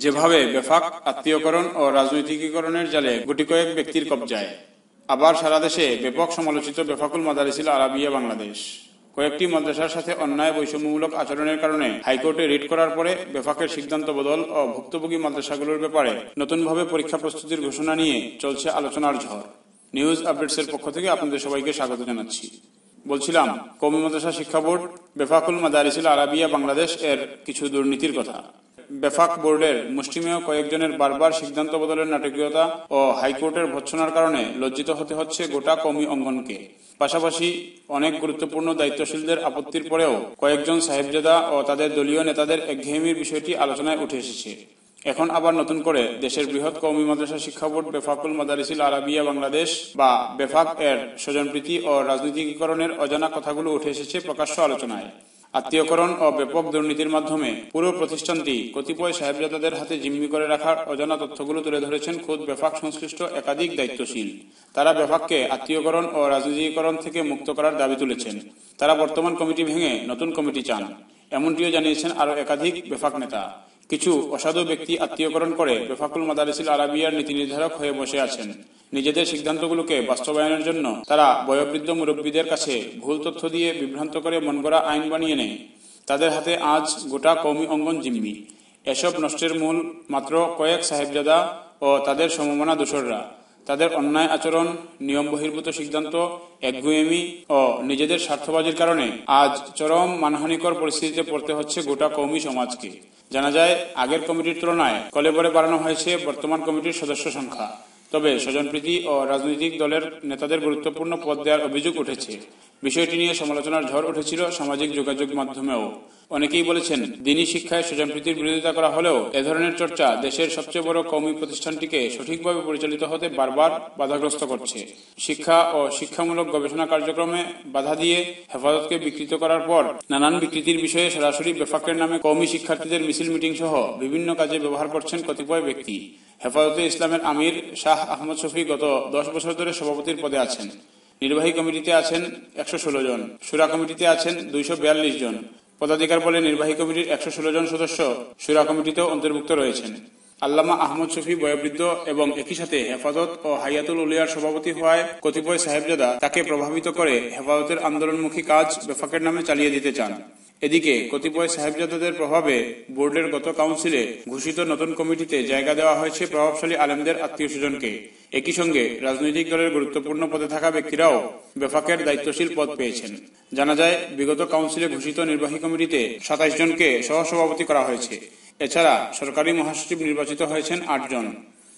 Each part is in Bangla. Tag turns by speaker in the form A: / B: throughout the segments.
A: যেভাবে বেফাক আত্মীয়করণ ও রাজনৈতিকীকরণের জালে গুটি কয়েক ব্যক্তির কবজায়, আবার সারা দেশে ব্যাপক সমালোচিত বেফাকুল মাদারিসিল আরাবিয়া বাংলাদেশ। কয়েকটি মাদ্রাসার সাথে অন্যায় বৈষম্যমূলক আচরণের কারণে হাইকোর্টে রিট করার পরে বেফাকের সিদ্ধান্ত বদল ও ভুক্তভোগী মাদ্রাসাগুলোর ব্যাপারে নতুনভাবে পরীক্ষা প্রস্তুতির ঘোষণা নিয়ে চলছে আলোচনার ঝড়। নিউজ আপডেটসের পক্ষ থেকে আপনাদের সবাইকে স্বাগত জানাচ্ছি। বলছিলাম, কওমি মাদ্রাসা শিক্ষা বোর্ড বেফাকুল মাদারিসিল আরাবিয়া বাংলাদেশ এর কিছু দুর্নীতির কথা। বেফাক বোর্ডের মুষ্টিমেয় কয়েকজনের বারবার সিদ্ধান্ত বদলের নাটকীয়তা ও হাইকোর্টের ভৎসনার কারণে লজ্জিত হতে হচ্ছে গোটা কওমি অঙ্গনকে। পাশাপাশি অনেক গুরুত্বপূর্ণ দায়িত্বশীলদের আপত্তির পরেও কয়েকজন সাহেবজাদা ও তাদের দলীয় নেতাদের একঘেয়েমির বিষয়টি আলোচনায় উঠে এসেছে। এখন আবার নতুন করে দেশের বৃহৎ কওমি মাদ্রাসা শিক্ষা বোর্ড বেফাকুল মাদারিসিল আরাবিয়া বাংলাদেশ বা বেফাক এর স্বজনপ্রীতি ও রাজনীতিকীকরণের অজানা কথাগুলো উঠে এসেছে প্রকাশ্য আলোচনায়। আত্মীয়করণ ও ব্যাপক দুর্নীতির মাধ্যমে পুরো প্রতিষ্ঠানটি কতিপয় সাহেবজাদাদের হাতে জিম্মি করে রাখার অজানা তথ্যগুলো তুলে ধরেছেন খোদ বেফাক সংশ্লিষ্ট একাধিক দায়িত্বশীল। তারা বেফাককে আত্মীয়করণ ও রাজনীতিকরণ থেকে মুক্ত করার দাবি তুলেছেন। তারা বর্তমান কমিটি ভেঙে নতুন কমিটি চান, এমনটিও জানিয়েছেন আরও একাধিক বেফাক নেতা। কিছু অসাধু ব্যক্তি আত্মীয়করণ করে বেফাকুল মাদারিসিল আরাবিয়ার নীতি নির্ধারক হয়ে বসে আছেন। নিজেদের সিদ্ধান্তগুলোকে বাস্তবায়নের জন্য তারা বয়োবৃদ্ধ মুরব্বীদের কাছে ভুল তথ্য দিয়ে বিভ্রান্ত করে মনগড়া আইন বানিয়ে নেয়। তাদের হাতে আজ গোটা কওমি অঙ্গন জিম্মি। এসব নষ্টের মূল মাত্র কয়েক সাহেবজাদা ও তাদের সমমনা দোসররা। তাদের অন্যায় আচরণ, নিয়ম বহির্ভূত সিদ্ধান্ত, একগুঁয়েমি ও নিজেদের স্বার্থবাজির কারণে আজ চরম মানহানিকর পরিস্থিতিতে পড়তে হচ্ছে গোটা কওমি সমাজকে। জানা যায়, আগের কমিটির তুলনায় কলেবরে বাড়ানো হয়েছে বর্তমান কমিটির সদস্য সংখ্যা। তবে স্বজনপ্রীতি ও রাজনৈতিক দলের নেতাদের গুরুত্বপূর্ণ পদ দেওয়ার অভিযোগ উঠেছে। বিষয়টি নিয়ে সমালোচনার ঝড় উঠেছিল সামাজিক যোগাযোগ মাধ্যমেও। অনেকেই বলেছেন, দ্বীনি শিক্ষায় স্বজনপ্রীতির বিরোধিতা করা হলেও এ ধরনের চর্চা দেশের সবচেয়ে বড় কওমি প্রতিষ্ঠানটিকে সঠিকভাবে পরিচালিত হতে বারবার বাধাগ্রস্ত করছে। শিক্ষা ও শিক্ষামূলক গবেষণা কার্যক্রমে বাধা দিয়ে হেফাজতকে বিকৃত করার পর নানান বিকৃতির বিষয়ে সরাসরি বেফাকের নামে কওমি শিক্ষার্থীদের মিছিল মিটিং সহ বিভিন্ন কাজে ব্যবহার করছেন কতিপয় ব্যক্তি। হেফাজতে ইসলামের আমির শাহ আহমদ শফি গত 10 বছর ধরে সভাপতির পদে আছেন। নির্বাহী কমিটিতে আছেন 116 জন, শুরা কমিটিতে আছেন 242 জন। পদাধিকার বলে নির্বাহী কমিটির 116 জন সদস্য শুরা কমিটিতেও অন্তর্ভুক্ত রয়েছেন। আল্লামা আহমদ শফি বয়োবৃদ্ধ এবং একই সাথে হেফাজত ও হাইয়াতুল উলিয়ার সভাপতি হওয়ায় কতিপয় সাহেবজাদা তাকে প্রভাবিত করে হেফাজতের আন্দোলনমুখী কাজ বেফাকের নামে চালিয়ে দিতে চান। এদিকে কতিপয় সাহেবজাদাদের প্রভাবে বোর্ডের গত কাউন্সিলে ঘোষিত নতুন কমিটিতে জায়গা দেওয়া হয়েছে প্রভাবশালী আলেমদের আত্মীয় স্বজনকে। একই সঙ্গে রাজনৈতিক দলের গুরুত্বপূর্ণ পদে থাকা ব্যক্তিরাও বেফাকের দায়িত্বশীল পদ পেয়েছেন। জানা যায়, বিগত কাউন্সিলে ঘোষিত নির্বাহী কমিটিতে 27 জনকে সহসভাপতি করা হয়েছে। এছাড়া সরকারি মহাসচিব নির্বাচিত হয়েছেন 8 জন।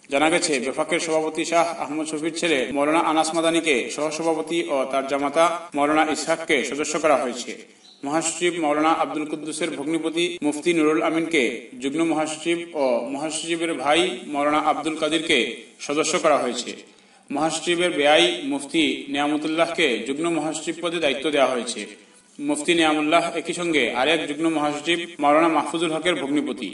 A: জানা গেছে, বেফাকের সভাপতি শাহ আহমদ শফির ছেলে মৌলানা আনাস মাদানীকে সহসভাপতি ও তার জামাতা মৌলানা ইসহাককে সদস্য করা হয়েছে। মহাসচিব মৌলানা আব্দুল কুদ্দুসের ভগ্নিপতি মুফতি নুরুল আমিনকে যুগ্ম মহাসচিব ও মহাসচিবের ভাই মৌলানা আব্দুল কাদিরকে সদস্য করা হয়েছে। মহাসচিবের বেআই মুফতি নিয়ামতুল্লাহকে যুগ্ম মহাসচিব পদে দায়িত্ব দেওয়া হয়েছে। মুফতি নিয়ামুল্লাহ একই সঙ্গে আরেক যুগ্ম মহাসচিব মৌলানা মাহফুজুল হকের ভগ্নিপতি।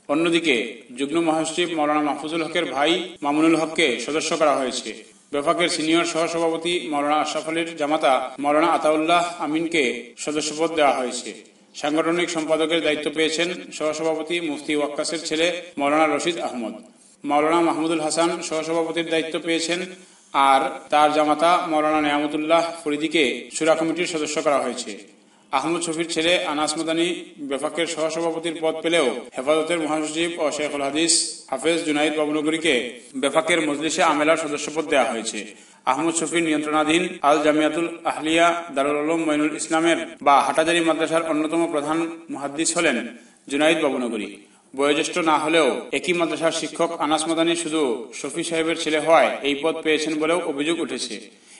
A: অন্যদিকে যুগ্ম মহাসচিব মৌলানা মাহফুজুল হকের ভাই মামুনুল হককে সদস্য করা হয়েছে। বেফাকের সিনিয়র সহসভাপতি মৌলানা আশরাফ আলীর জামাতা মৌলানা আতাউল্লাহ আমিনকে সদস্যপদ দেওয়া হয়েছে। সাংগঠনিক সম্পাদকের দায়িত্ব পেয়েছেন সহসভাপতি মুফতি ওয়াক্কাসের ছেলে মৌলানা রশিদ আহমদ। মৌলানা মাহমুদুল হাসান সহসভাপতির দায়িত্ব পেয়েছেন, আর তার জামাতা মৌলানা নিয়ামতুল্লাহ ফরিদিকে শুরা কমিটির সদস্য করা হয়েছে। আহমদ শফির ছেলে আনাস মাদানী বেফাকের সহসভাপতির পদ পেলেও হেফাজতের মহাসচিব ও শেখুল হাদিস হাফেজ জুনাইদ বাবুনগরীকে বেফাকের মজলিসে আমেলার সদস্যপদ দেওয়া হয়েছে। আহমদ শফির নিয়ন্ত্রণাধীন আল জামিয়াতুল আহলিয়া দারুল উলুম মঈনুল ইসলামের বা হাটাজারি মাদ্রাসার অন্যতম প্রধান মুহাদ্দিস হলেন জুনাইদ বাবুনগরী। বয়োজ্যেষ্ঠ না হলেও একই মাদ্রাসার শিক্ষক আনাস মাদানী শুধু শফি সাহেবের ছেলে হওয়ায় এই পদ পেয়েছেন বলেও অভিযোগ উঠেছে।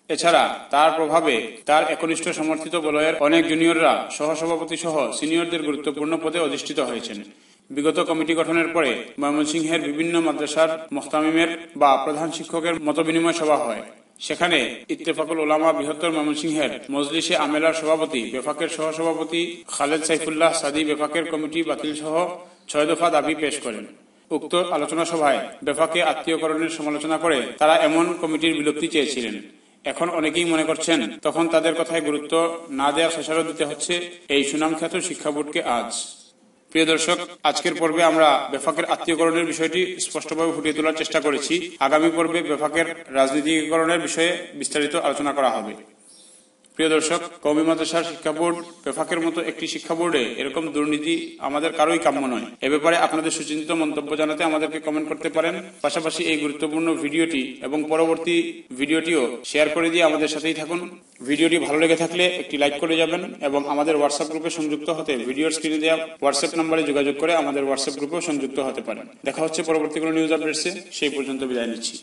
A: এছাড়া তার প্রভাবে তার একনিষ্ঠ সমর্থিত বলয়ের অনেক জুনিয়ররা সহসভাপতি সহ সিনিয়রদের গুরুত্বপূর্ণ পদে অধিষ্ঠিত হয়েছেন। বিগত কমিটি গঠনের পরে ময়মনসিংহের বিভিন্ন মাদ্রাসার মুহতামিমের বা প্রধান শিক্ষকের মতবিনিময় সভা হয়। সেখানে ইত্তেফাকুল উলামা বৃহত্তর ময়মনসিংহের মজলিসে আমেলার সভাপতি বেফাকের সহসভাপতি খালেদ সাইফুল্লাহ সাদি বেফাকের কমিটি বাতিল সহ 6 দফা দাবি পেশ করেন। উক্ত আলোচনা সভায় বেফাকে আত্মীয়করণের সমালোচনা করে তারা এমন কমিটির বিলুপ্তি চেয়েছিলেন। এখন অনেকেই মনে করছেন, তখন তাদের কথায় গুরুত্ব না দেওয়ার খেসারত দিতে হচ্ছে এই সুনামখ্যাত শিক্ষা বোর্ডকে আজ। প্রিয় দর্শক, আজকের পর্বে আমরা বেফাকের আত্মীয়করণের বিষয়টি স্পষ্টভাবে ফুটিয়ে তোলার চেষ্টা করেছি। আগামী পর্বে বেফাকের রাজনীতিকরণের বিষয়ে বিস্তারিত আলোচনা করা হবে। প্রিয় দর্শক, কওমি মাদ্রাসার শিক্ষা বোর্ড বেফাকের মতো একটি শিক্ষা বোর্ডে এরকম দুর্নীতি আমাদের কারোই কাম্য নয়। এ ব্যাপারে আপনাদের সুচিন্তিত মন্তব্য জানাতে আমাদেরকে কমেন্ট করতে পারেন। পাশাপাশি এই গুরুত্বপূর্ণ ভিডিওটি এবং পরবর্তী ভিডিওটিও শেয়ার করে দিয়ে আমাদের সাথেই থাকুন। ভিডিওটি ভালো লেগে থাকলে একটি লাইক করে যাবেন এবং আমাদের হোয়াটসঅ্যাপ গ্রুপে সংযুক্ত হতে ভিডিওর স্ক্রিনে দেওয়া হোয়াটসঅ্যাপ নম্বরে যোগাযোগ করে আমাদের হোয়াটসঅ্যাপ গ্রুপেও সংযুক্ত হতে পারেন। দেখা হচ্ছে পরবর্তী কোনো নিউজ আপডেটসে। সেই পর্যন্ত বিদায় নিচ্ছি।